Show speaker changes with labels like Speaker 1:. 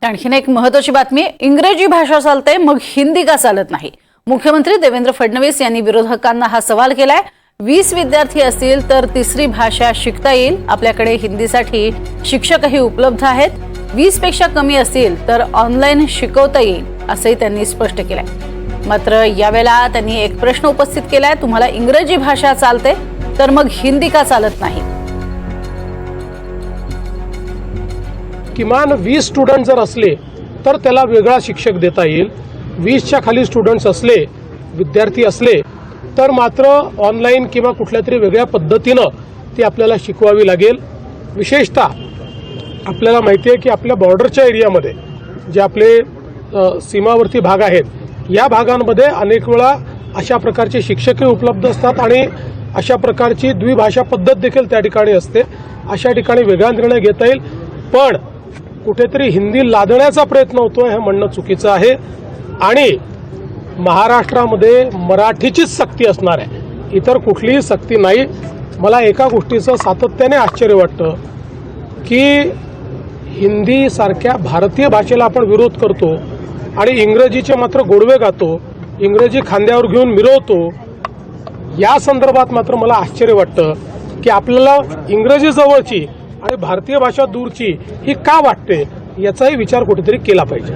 Speaker 1: आणखीन एक महत्त्वाची बातमी, इंग्रजी भाषा चालते मग हिंदी का चालत नाही? मुख्यमंत्री देवेंद्र फडणवीस यांनी विरोधकांना हा सवाल केलाय। 20 विद्यार्थी असतील तर तिसरी भाषा शिकता येईल। आपल्याकडे हिंदीसाठी शिक्षकही उपलब्ध आहेत। 20 पेक्षा कमी असतील तर ऑनलाईन शिकवता येईल असंही त्यांनी स्पष्ट केलंय। मात्र यावेळेला त्यांनी एक प्रश्न उपस्थित केलाय, तुम्हाला इंग्रजी भाषा चालते तर मग हिंदी का चालत नाही?
Speaker 2: किमान 20 स्टुडंट जर असले तर त्याला वेगळा शिक्षक देता येईल। 20च्या खाली स्टुडंट्स असले, विद्यार्थी असले तर मात्र ऑनलाईन किंवा कुठल्या तरी वेगळ्या पद्धतीनं ती आपल्याला शिकवावी लागेल। विशेषतः आपल्याला माहिती आहे की आपल्या बॉर्डरच्या एरियामध्ये जे आपले सीमावर्ती भाग आहेत, या भागांमध्ये अनेक वेळा अशा प्रकारचे शिक्षकही उपलब्ध असतात आणि अशा प्रकारची द्विभाषा पद्धत देखील त्या ठिकाणी असते। अशा ठिकाणी वेगळा निर्णय घेता येईल, पण कुठेतरी हिंदी लादण्याचा प्रयत्न होतोय हे म्हणणं चुकीचं आहे। आणि महाराष्ट्रामध्ये मराठीचीच सक्ती असणार आहे, इतर कुठलीही सक्ती नाही। मला एका गोष्टीचं सातत्याने आश्चर्य वाटतं की हिंदी सारख्या भारतीय भाषेला आपण विरोध करतो आणि इंग्रजीचे मात्र गोडवे गातो, इंग्रजी खांद्यावर घेऊन मिरवतो। या संदर्भात मात्र मला आश्चर्य वाटतं की आपल्याला इंग्रजी जवळची आणि भारतीय भाषा दूरची ही का वाटते, याचाही विचार कुठेतरी केला पाहिजे।